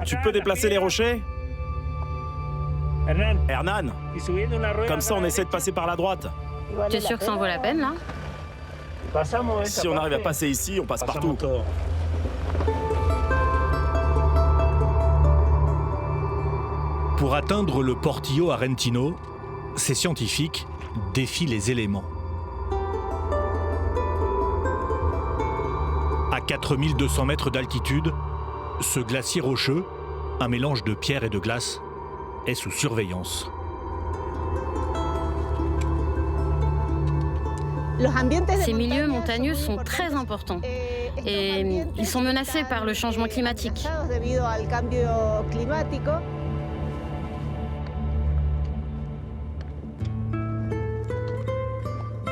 Tu peux déplacer les rochers? Hernan, comme ça on essaie de passer par la droite. T'es sûr que ça en vaut la peine, là? Si on arrive à passer ici, on passe partout. Pour atteindre le Portillo Argentino, ces scientifiques défient les éléments. À 4200 mètres d'altitude, ce glacier rocheux, un mélange de pierre et de glace, est sous surveillance. Ces milieux montagneux sont très importants et ils sont menacés par le changement climatique.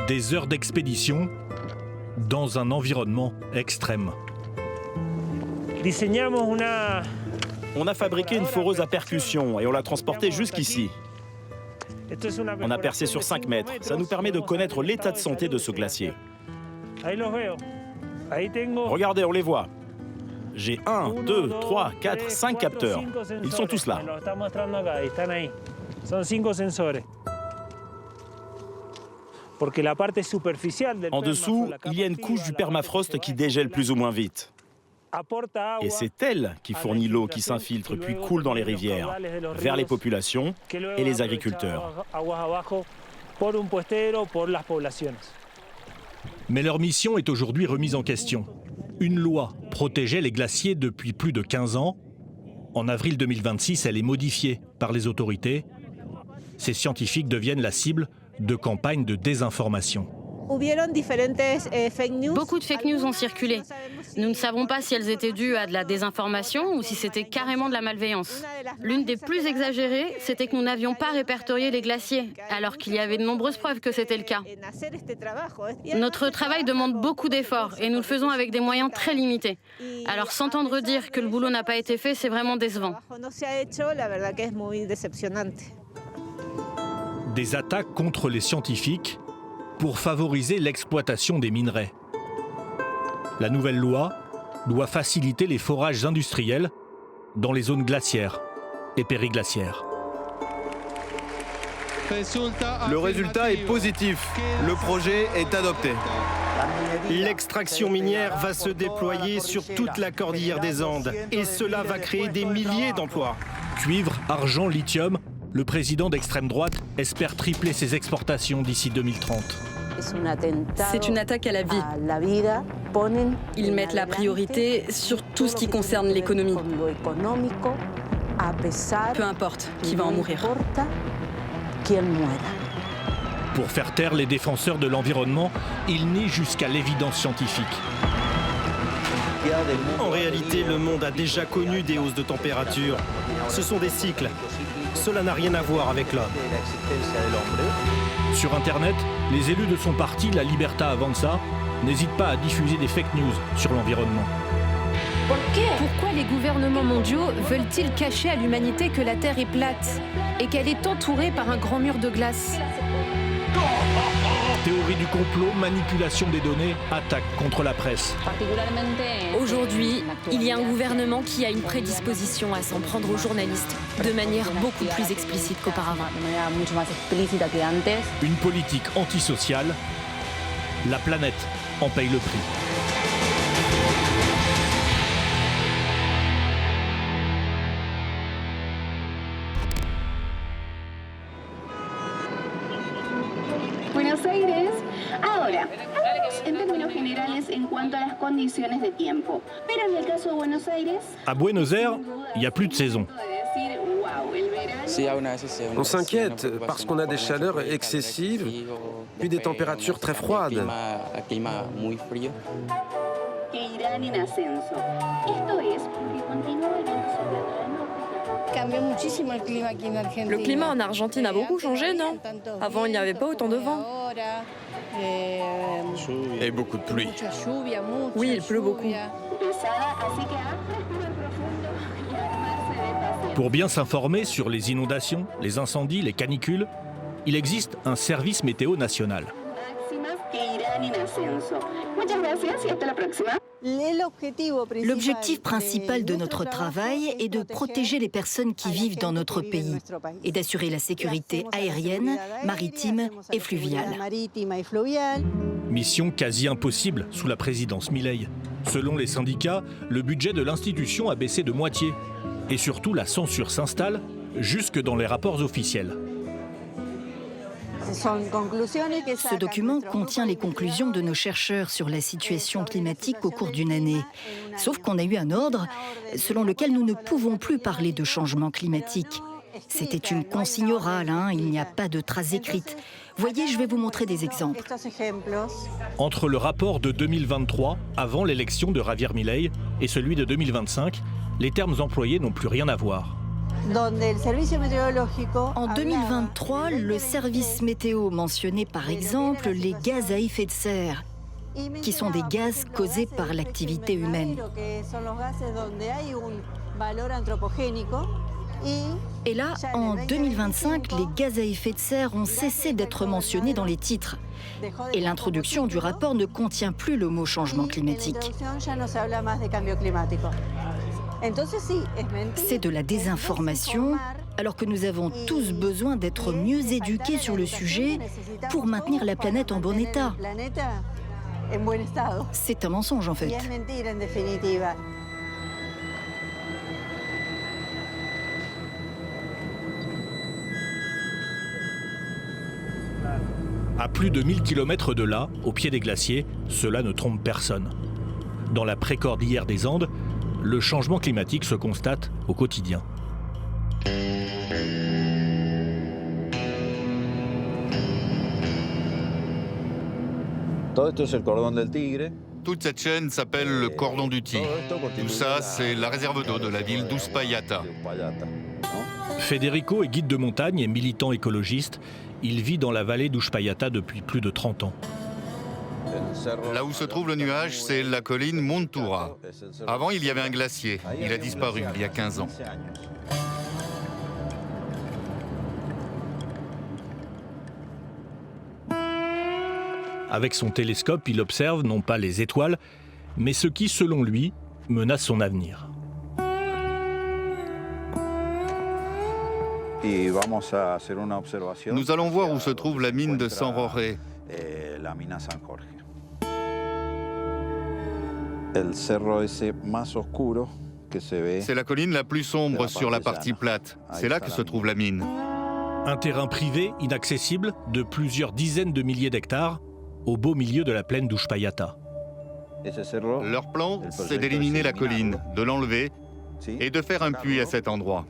Des heures d'expédition dans un environnement extrême. On a fabriqué une foreuse à percussion et on l'a transportée jusqu'ici. On a percé sur 5 mètres. Ça nous permet de connaître l'état de santé de ce glacier. Regardez, on les voit. J'ai 1, 2, 3, 4, 5 capteurs. Ils sont tous là. En dessous, il y a une couche du permafrost qui dégèle plus ou moins vite. Et c'est elle qui fournit l'eau qui s'infiltre puis coule dans les rivières, vers les populations et les agriculteurs. Mais leur mission est aujourd'hui remise en question. Une loi protégeait les glaciers depuis plus de 15 ans. En avril 2026, elle est modifiée par les autorités. Ces scientifiques deviennent la cible de campagnes de désinformation. Beaucoup de fake news ont circulé. Nous ne savons pas si elles étaient dues à de la désinformation ou si c'était carrément de la malveillance. L'une des plus exagérées, c'était que nous n'avions pas répertorié les glaciers, alors qu'il y avait de nombreuses preuves que c'était le cas. Notre travail demande beaucoup d'efforts et nous le faisons avec des moyens très limités. Alors s'entendre dire que le boulot n'a pas été fait, c'est vraiment décevant. Des attaques contre les scientifiques pour favoriser l'exploitation des minerais. La nouvelle loi doit faciliter les forages industriels dans les zones glaciaires et périglaciaires. Le résultat est positif. Le projet est adopté. L'extraction minière va se déployer sur toute la cordillère des Andes et cela va créer des milliers d'emplois. Cuivre, argent, lithium, le président d'extrême droite espère tripler ses exportations d'ici 2030. C'est une attaque à la vie. Ils mettent la priorité sur tout ce qui concerne l'économie. Peu importe qui va en mourir. Pour faire taire les défenseurs de l'environnement, ils nient jusqu'à l'évidence scientifique. En réalité, le monde a déjà connu des hausses de température. Ce sont des cycles. Cela n'a rien à voir avec l'homme. Sur Internet, les élus de son parti, la Libertà Avanza, n'hésitent pas à diffuser des fake news sur l'environnement. Pourquoi les gouvernements mondiaux veulent-ils cacher à l'humanité que la Terre est plate et qu'elle est entourée par un grand mur de glace? Théorie du complot, manipulation des données, attaque contre la presse. Aujourd'hui, il y a un gouvernement qui a une prédisposition à s'en prendre aux journalistes de manière beaucoup plus explicite qu'auparavant. Une politique antisociale, la planète en paye le prix. Buenos Aires. Ahora, hablamos en términos generales en cuanto a las condiciones de tiempo. Pero en el caso de Buenos Aires... À Buenos Aires, il n'y a plus de saison. On s'inquiète parce qu'on a des chaleurs excessives, puis des températures très froides. que irán en ascenso. Esto es porque continúa el viento soplando al norte. Le climat en Argentine a beaucoup changé, non? Avant, il n'y avait pas autant de vent. Et beaucoup de pluie. Oui, il pleut beaucoup. Pour bien s'informer sur les inondations, les incendies, les canicules, il existe un service météo national. L'objectif principal de notre travail est de protéger les personnes qui vivent dans notre pays et d'assurer la sécurité aérienne, maritime et fluviale. Mission quasi impossible sous la présidence Milei. Selon les syndicats, le budget de l'institution a baissé de moitié. Et surtout, la censure s'installe jusque dans les rapports officiels. Ce document contient les conclusions de nos chercheurs sur la situation climatique au cours d'une année. Sauf qu'on a eu un ordre selon lequel nous ne pouvons plus parler de changement climatique. C'était une consigne orale, il n'y a pas de traces écrites. Voyez, je vais vous montrer des exemples. Entre le rapport de 2023, avant l'élection de Javier Milei, et celui de 2025, les termes employés n'ont plus rien à voir. En 2023, le service météo mentionnait par exemple les gaz à effet de serre, qui sont des gaz causés par l'activité humaine. Et là, en 2025, les gaz à effet de serre ont cessé d'être mentionnés dans les titres. Et l'introduction du rapport ne contient plus le mot changement climatique. C'est de la désinformation, alors que nous avons tous besoin d'être mieux éduqués sur le sujet pour maintenir la planète en bon état. C'est un mensonge en fait. À plus de 1000 km de là, au pied des glaciers, cela ne trompe personne. Dans la précordillère des Andes, le changement climatique se constate au quotidien. Toute cette chaîne s'appelle le cordon du Tigre. Tout ça, c'est la réserve d'eau de la ville d'Uspallata. Federico est guide de montagne et militant écologiste. Il vit dans la vallée d'Uspallata depuis plus de 30 ans. Là où se trouve le nuage, c'est la colline Montura. Avant, il y avait un glacier. Il a disparu il y a 15 ans. Avec son télescope, il observe non pas les étoiles, mais ce qui, selon lui, menace son avenir. Nous allons voir où se trouve la mine de San Jorge. C'est la colline la plus sombre sur la partie plate. C'est là que se trouve la mine. Un terrain privé, inaccessible, de plusieurs dizaines de milliers d'hectares, au beau milieu de la plaine d'Uspallata. Leur plan, c'est d'éliminer la colline, de l'enlever et de faire un puits à cet endroit.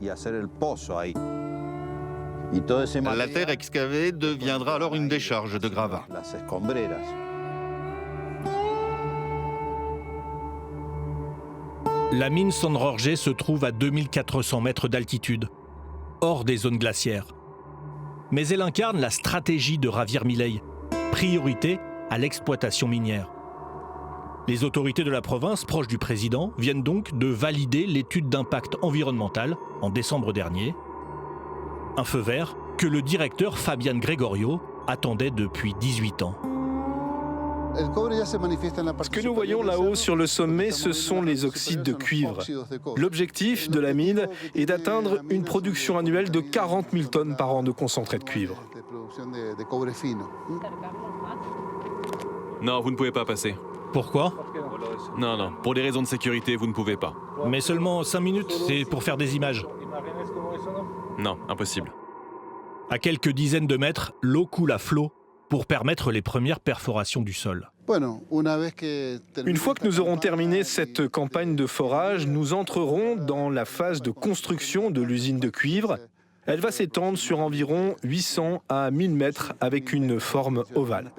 La terre excavée deviendra alors une décharge de gravats. La mine San Jorge se trouve à 2400 mètres d'altitude, hors des zones glaciaires. Mais elle incarne la stratégie de Javier Milei, priorité à l'exploitation minière. Les autorités de la province, proches du président, viennent donc de valider l'étude d'impact environnemental en décembre dernier. Un feu vert que le directeur Fabián Gregorio attendait depuis 18 ans. Ce que nous voyons là-haut sur le sommet, ce sont les oxydes de cuivre. L'objectif de la mine est d'atteindre une production annuelle de 40 000 tonnes par an de concentré de cuivre. Non, vous ne pouvez pas passer. Pourquoi? Non, pour des raisons de sécurité, vous ne pouvez pas. Mais seulement 5 minutes, c'est pour faire des images. Non, impossible. À quelques dizaines de mètres, l'eau coule à flot pour permettre les premières perforations du sol. Une fois que nous aurons terminé cette campagne de forage, nous entrerons dans la phase de construction de l'usine de cuivre. Elle va s'étendre sur environ 800 à 1000 mètres avec une forme ovale.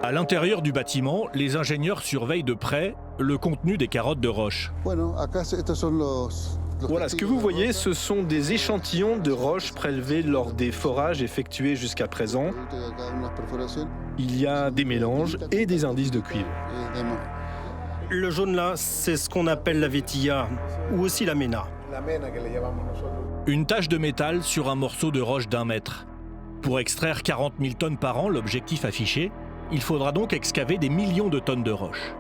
À l'intérieur du bâtiment, les ingénieurs surveillent de près le contenu des carottes de roche. Voilà, ce que vous voyez, ce sont des échantillons de roches prélevées lors des forages effectués jusqu'à présent. Il y a des mélanges et des indices de cuivre. Le jaune là, c'est ce qu'on appelle la vetilla, ou aussi la mena. Une tache de métal sur un morceau de roche d'1 mètre. Pour extraire 40 000 tonnes par an, l'objectif affiché, il faudra donc excaver des millions de tonnes de roches.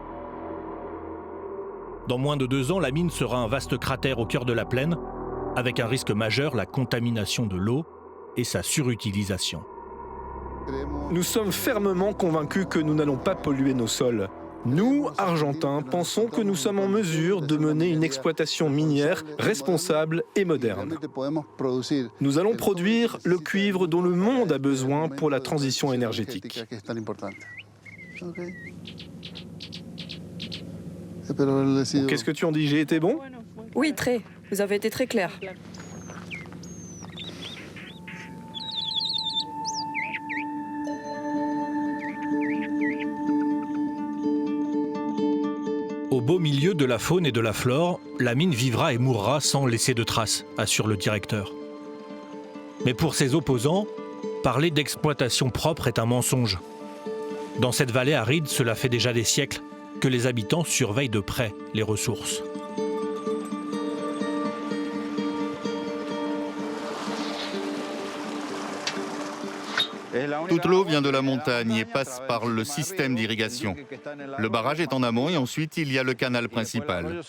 Dans moins de 2 ans, la mine sera un vaste cratère au cœur de la plaine, avec un risque majeur, la contamination de l'eau et sa surutilisation. Nous sommes fermement convaincus que nous n'allons pas polluer nos sols. Nous, Argentins, pensons que nous sommes en mesure de mener une exploitation minière responsable et moderne. Nous allons produire le cuivre dont le monde a besoin pour la transition énergétique. Qu'est-ce que tu en dis? J'ai été bon? Oui, très. Vous avez été très clair. Au beau milieu de la faune et de la flore, la mine vivra et mourra sans laisser de traces, assure le directeur. Mais pour ses opposants, parler d'exploitation propre est un mensonge. Dans cette vallée aride, cela fait déjà des siècles que les habitants surveillent de près les ressources. Toute l'eau vient de la montagne et passe par le système d'irrigation. Le barrage est en amont et ensuite il y a le canal principal.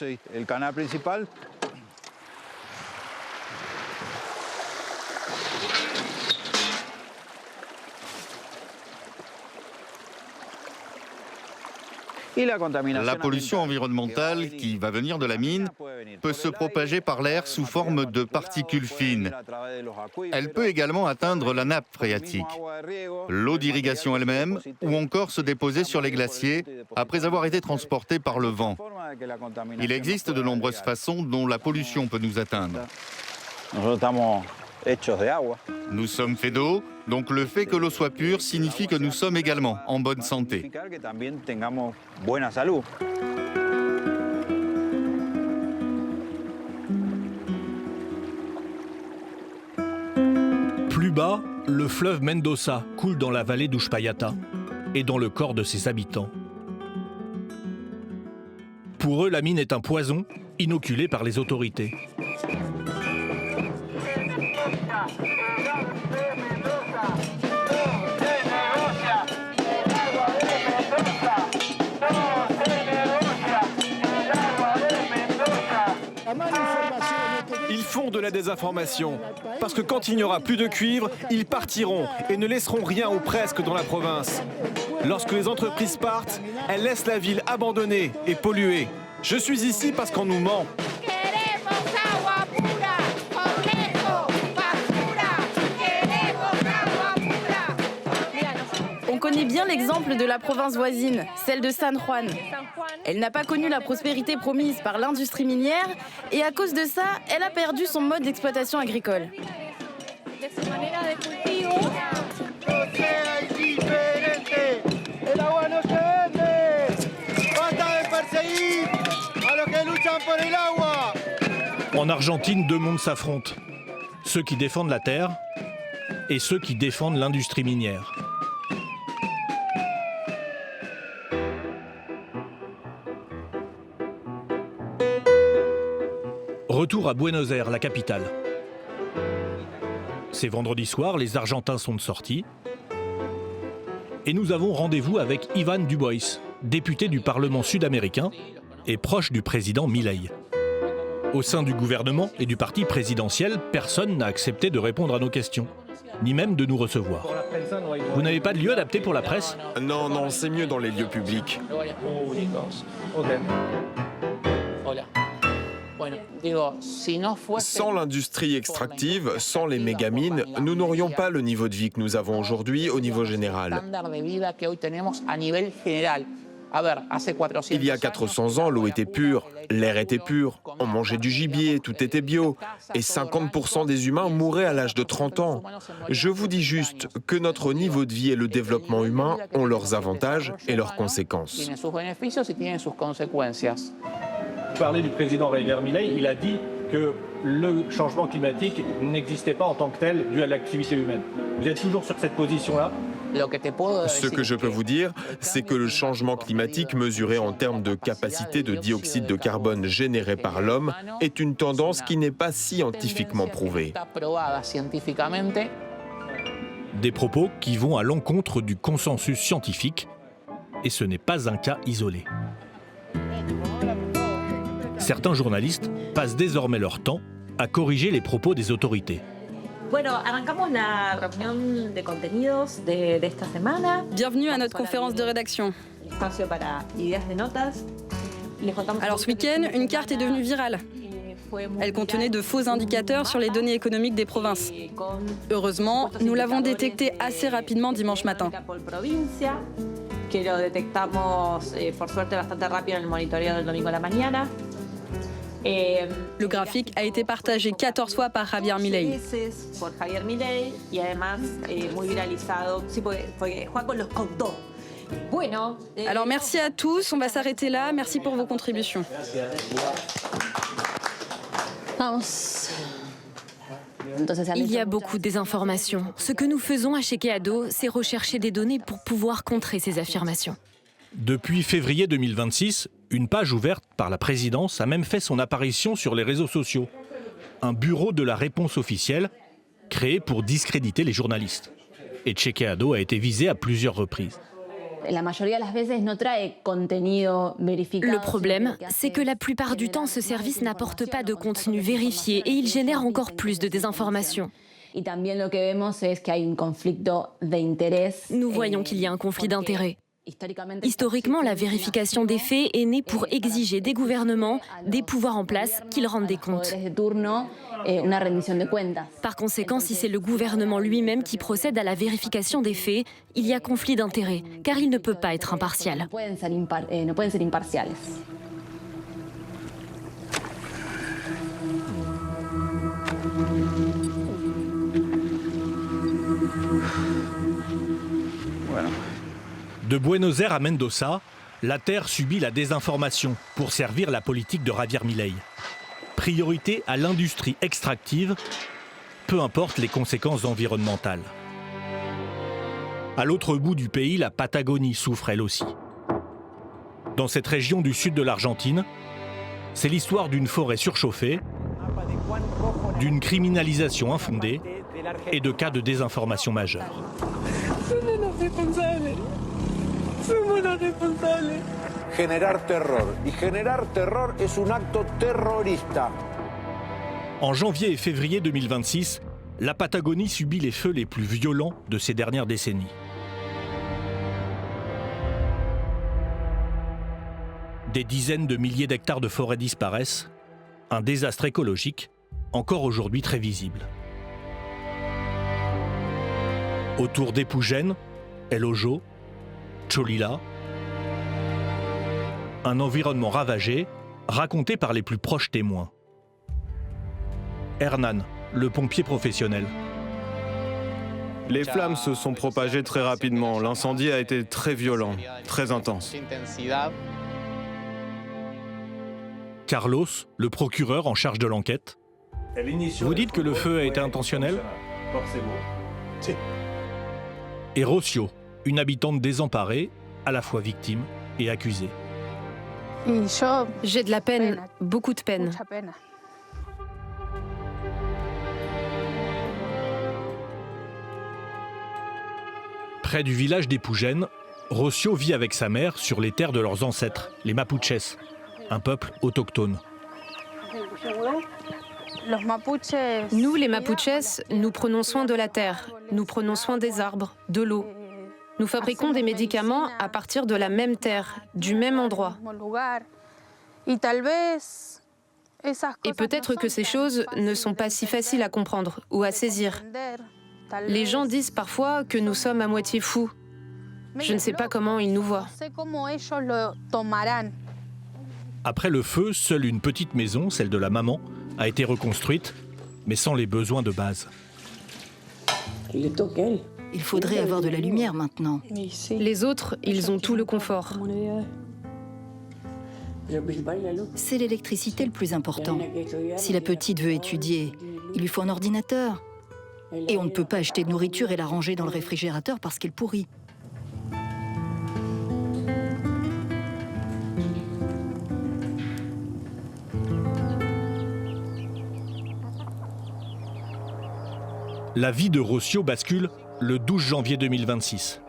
La pollution environnementale qui va venir de la mine peut se propager par l'air sous forme de particules fines. Elle peut également atteindre la nappe phréatique, l'eau d'irrigation elle-même ou encore se déposer sur les glaciers après avoir été transportée par le vent. Il existe de nombreuses façons dont la pollution peut nous atteindre. Nous sommes faits d'eau, donc le fait que l'eau soit pure signifie que nous sommes également en bonne santé. Plus bas, le fleuve Mendoza coule dans la vallée d'Uspallata et dans le corps de ses habitants. Pour eux, la mine est un poison inoculé par les autorités. Ils font de la désinformation, parce que quand il n'y aura plus de cuivre, ils partiront et ne laisseront rien ou presque dans la province. Lorsque les entreprises partent, elles laissent la ville abandonnée et polluée. Je suis ici parce qu'on nous ment. On connaît bien l'exemple de la province voisine, celle de San Juan. Elle n'a pas connu la prospérité promise par l'industrie minière et à cause de ça, elle a perdu son mode d'exploitation agricole. En Argentine, 2 mondes s'affrontent. Ceux qui défendent la terre et ceux qui défendent l'industrie minière. Retour à Buenos Aires, la capitale. C'est vendredi soir, les Argentins sont de sortie. Et nous avons rendez-vous avec Iván Dubois, député du Parlement sud-américain et proche du président Milei. Au sein du gouvernement et du parti présidentiel, personne n'a accepté de répondre à nos questions, ni même de nous recevoir. Vous n'avez pas de lieu adapté pour la presse? Non, non, c'est mieux dans les lieux publics. Sans l'industrie extractive, sans les mégamines, nous n'aurions pas le niveau de vie que nous avons aujourd'hui au niveau général. Il y a 400 ans, l'eau était pure, l'air était pur, on mangeait du gibier, tout était bio, et 50% des humains mouraient à l'âge de 30 ans. Je vous dis juste que notre niveau de vie et le développement humain ont leurs avantages et leurs conséquences. Vous parlez du président Javier Milei, il a dit que le changement climatique n'existait pas en tant que tel dû à l'activité humaine. Vous êtes toujours sur cette position-là? Ce que je peux vous dire, c'est que le changement climatique mesuré en termes de capacité de dioxyde de carbone généré par l'homme est une tendance qui n'est pas scientifiquement prouvée. Des propos qui vont à l'encontre du consensus scientifique, et ce n'est pas un cas isolé. Certains journalistes passent désormais leur temps à corriger les propos des autorités. Bienvenue à notre conférence de rédaction. Alors ce week-end, une carte est devenue virale. Elle contenait de faux indicateurs sur les données économiques des provinces. Heureusement, nous l'avons détectée assez rapidement dimanche matin. Le graphique a été partagé 14 fois par Javier Milei. Alors merci à tous, on va s'arrêter là. Merci pour vos contributions. Il y a beaucoup de désinformation. Ce que nous faisons à Chequeado, c'est rechercher des données pour pouvoir contrer ces affirmations. Depuis février 2026, une page ouverte par la présidence a même fait son apparition sur les réseaux sociaux. Un bureau de la réponse officielle, créé pour discréditer les journalistes. Et Chequeado a été visé à plusieurs reprises. Le problème, c'est que la plupart du temps, ce service n'apporte pas de contenu vérifié et il génère encore plus de désinformation. Nous voyons qu'il y a un conflit d'intérêts. Historiquement, la vérification des faits est née pour exiger des gouvernements, des pouvoirs en place, qu'ils rendent des comptes. Par conséquent, si c'est le gouvernement lui-même qui procède à la vérification des faits, il y a conflit d'intérêts, car il ne peut pas être impartial. De Buenos Aires à Mendoza, la Terre subit la désinformation pour servir la politique de Javier Milei. Priorité à l'industrie extractive, peu importe les conséquences environnementales. À l'autre bout du pays, la Patagonie souffre elle aussi. Dans cette région du sud de l'Argentine, c'est l'histoire d'une forêt surchauffée, d'une criminalisation infondée et de cas de désinformation majeure. Generar terror. Y generar terror es un acto terrorista. En janvier et février 2026, la Patagonie subit les feux les plus violents de ces dernières décennies. Des dizaines de milliers d'hectares de forêt disparaissent, un désastre écologique encore aujourd'hui très visible. Autour d'Epugén, El Hoyo, Cholila, un environnement ravagé, raconté par les plus proches témoins. Hernan, le pompier professionnel. Les flammes se sont propagées très rapidement. L'incendie a été très violent, très intense. Carlos, le procureur en charge de l'enquête. Vous dites que le feu a été intentionnel ? Et Rocio, une habitante désemparée, à la fois victime et accusée. J'ai de la peine, beaucoup de peine. Près du village d'Epugén, Rocio vit avec sa mère sur les terres de leurs ancêtres, les Mapuches, un peuple autochtone. Nous, les Mapuches, nous prenons soin de la terre, nous prenons soin des arbres, de l'eau. Nous fabriquons des médicaments à partir de la même terre, du même endroit. Et peut-être que ces choses ne sont pas si faciles à comprendre ou à saisir. Les gens disent parfois que nous sommes à moitié fous. Je ne sais pas comment ils nous voient. Après le feu, seule une petite maison, celle de la maman, a été reconstruite, mais sans les besoins de base. Il faudrait avoir de la lumière maintenant. Les autres, ils ont tout le confort. C'est l'électricité le plus important. Si la petite veut étudier, il lui faut un ordinateur. Et on ne peut pas acheter de nourriture et la ranger dans le réfrigérateur parce qu'elle pourrit. La vie de Rocio bascule le 12 janvier 2026.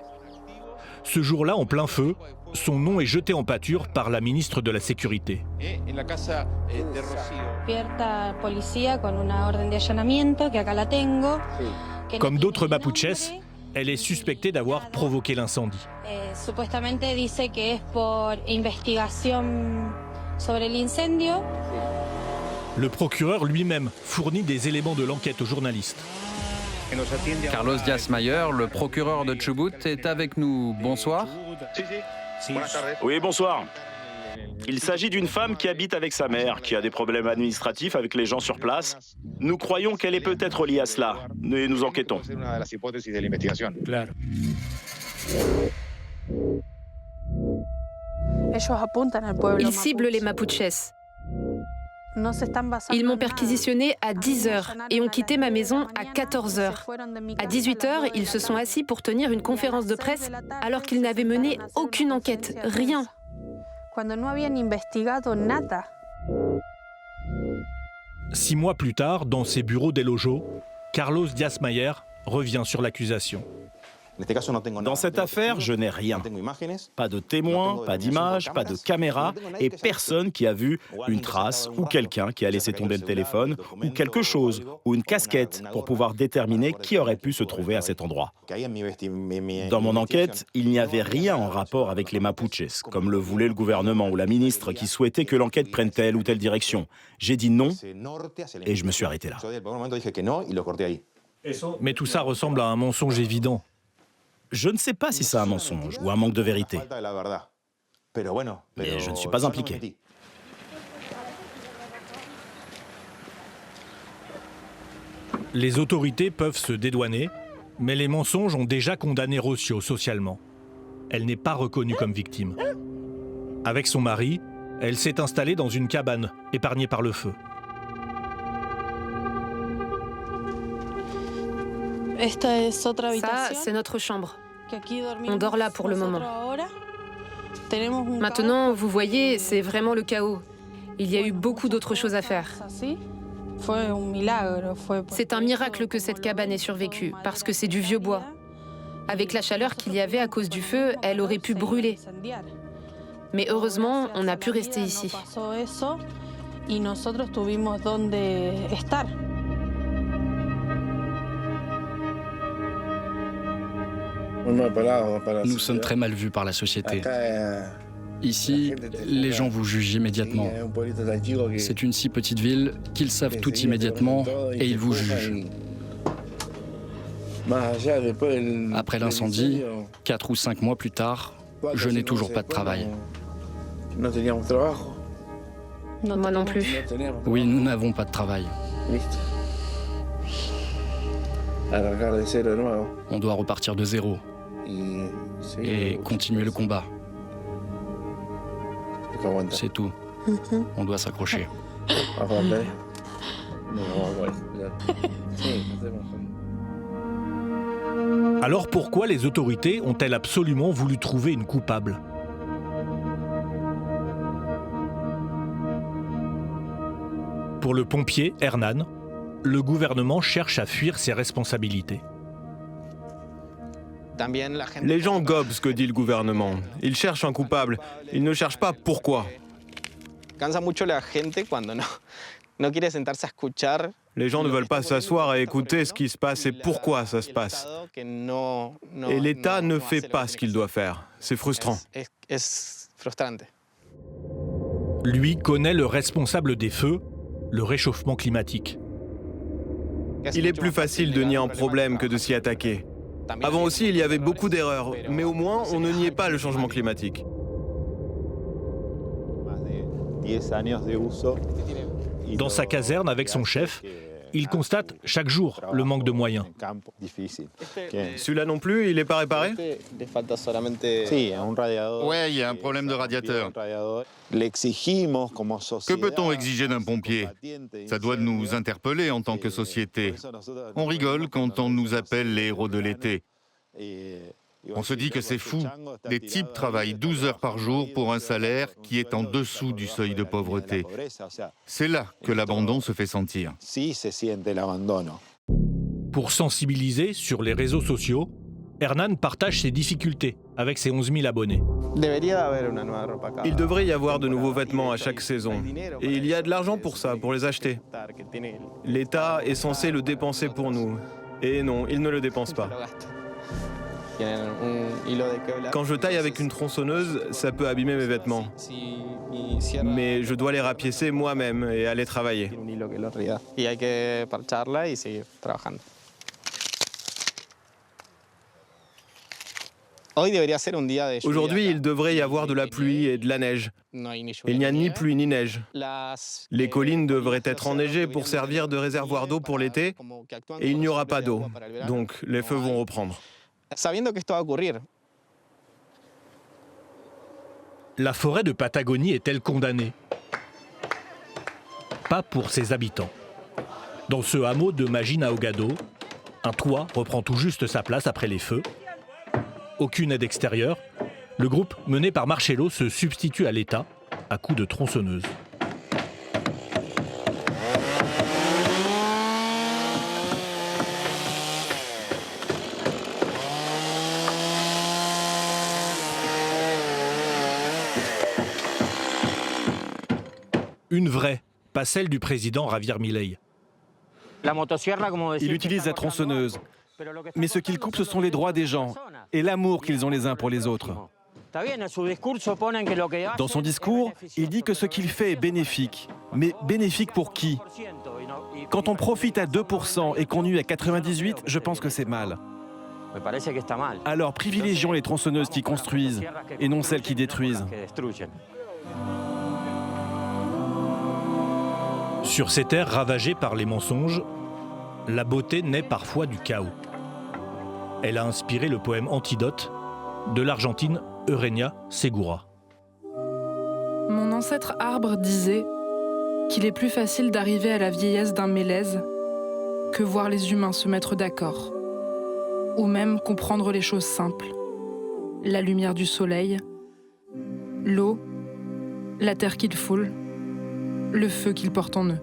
Ce jour-là, en plein feu, son nom est jeté en pâture par la ministre de la Sécurité. Comme d'autres Mapuches, elle est suspectée d'avoir provoqué l'incendie. Le procureur lui-même fournit des éléments de l'enquête aux journalistes. Carlos Diaz-Mayer, le procureur de Chubut, est avec nous. Bonsoir. Oui, bonsoir. Il s'agit d'une femme qui habite avec sa mère, qui a des problèmes administratifs avec les gens sur place. Nous croyons qu'elle est peut-être liée à cela, et nous enquêtons. Ils ciblent les Mapuches. Ils m'ont perquisitionné à 10 h et ont quitté ma maison à 14 h. À 18 h, ils se sont assis pour tenir une conférence de presse alors qu'ils n'avaient mené aucune enquête, rien. 6 mois plus tard, dans ses bureaux d'Elojo, Carlos Diaz-Mayer revient sur l'accusation. Dans cette affaire, je n'ai rien. Pas de témoins, pas d'images, pas de caméra et personne qui a vu une trace ou quelqu'un qui a laissé tomber le téléphone ou quelque chose ou une casquette pour pouvoir déterminer qui aurait pu se trouver à cet endroit. Dans mon enquête, il n'y avait rien en rapport avec les Mapuches, comme le voulait le gouvernement ou la ministre qui souhaitait que l'enquête prenne telle ou telle direction. J'ai dit non et je me suis arrêté là. Mais tout ça ressemble à un mensonge évident. Je ne sais pas si c'est un mensonge ou un manque de vérité. Mais je ne suis pas impliqué. Les autorités peuvent se dédouaner, mais les mensonges ont déjà condamné Rocio socialement. Elle n'est pas reconnue comme victime. Avec son mari, elle s'est installée dans une cabane, épargnée par le feu. Ça, c'est notre chambre. On dort là pour le moment. Maintenant, vous voyez, c'est vraiment le chaos. Il y a eu beaucoup d'autres choses à faire. C'est un miracle que cette cabane ait survécu, parce que c'est du vieux bois. Avec la chaleur qu'il y avait à cause du feu, elle aurait pu brûler. Mais heureusement, on a pu rester ici. Nous sommes très mal vus par la société. Ici, les gens vous jugent immédiatement. C'est une si petite ville qu'ils savent tout immédiatement et ils vous jugent. Après l'incendie, 4 ou 5 mois plus tard, je n'ai toujours pas de travail. Moi non plus. Oui, nous n'avons pas de travail. On doit repartir de zéro et continuer le combat. C'est tout. On doit s'accrocher. Alors pourquoi les autorités ont-elles absolument voulu trouver une coupable ? Pour le pompier Hernan, le gouvernement cherche à fuir ses responsabilités. Les gens gobent ce que dit le gouvernement. Ils cherchent un coupable. Ils ne cherchent pas pourquoi. Les gens ne veulent pas s'asseoir et écouter ce qui se passe et pourquoi ça se passe. Et l'État ne fait pas ce qu'il doit faire. C'est frustrant. Lui connaît le responsable des feux, le réchauffement climatique. Il est plus facile de nier un problème que de s'y attaquer. Avant aussi, il y avait beaucoup d'erreurs, mais au moins, on ne niait pas le changement climatique. Dans sa caserne avec son chef, il constate chaque jour le manque de moyens. Celui-là non plus, il n'est pas réparé? Ouais, il y a un problème de radiateur. Que peut-on exiger d'un pompier? Ça doit nous interpeller en tant que société. On rigole quand on nous appelle les héros de l'été. On se dit que c'est fou. Des types travaillent 12 heures par jour pour un salaire qui est en dessous du seuil de pauvreté. C'est là que l'abandon se fait sentir. Pour sensibiliser sur les réseaux sociaux, Hernan partage ses difficultés avec ses 11 000 abonnés. Il devrait y avoir de nouveaux vêtements à chaque saison. Et il y a de l'argent pour ça, pour les acheter. L'État est censé le dépenser pour nous. Et non, il ne le dépense pas. Quand je taille avec une tronçonneuse, ça peut abîmer mes vêtements. Mais je dois les rapiécer moi-même et aller travailler. Aujourd'hui, il devrait y avoir de la pluie et de la neige. Il n'y a ni pluie ni neige. Les collines devraient être enneigées pour servir de réservoir d'eau pour l'été, et il n'y aura pas d'eau. Donc les feux vont reprendre. La forêt de Patagonie est-elle condamnée? Pas pour ses habitants. Dans ce hameau de Magina Ahogado, un toit reprend tout juste sa place après les feux. Aucune aide extérieure. Le groupe mené par Marcello se substitue à l'État à coups de tronçonneuse. Une vraie, pas celle du président Javier Milei. Il utilise la tronçonneuse. Mais ce qu'il coupe, ce sont les droits des gens et l'amour qu'ils ont les uns pour les autres. Dans son discours, il dit que ce qu'il fait est bénéfique. Mais bénéfique pour qui? Quand on profite à 2% et qu'on nuit à 98, je pense que c'est mal. Alors privilégions les tronçonneuses qui construisent et non celles qui détruisent. Sur ces terres ravagées par les mensonges, la beauté naît parfois du chaos. Elle a inspiré le poème Antidote de l'Argentine Eugenia Segura. Mon ancêtre arbre disait qu'il est plus facile d'arriver à la vieillesse d'un mélèze que voir les humains se mettre d'accord, ou même comprendre les choses simples. La lumière du soleil, l'eau, la terre qu'ils foulent, le feu qu'ils portent en eux.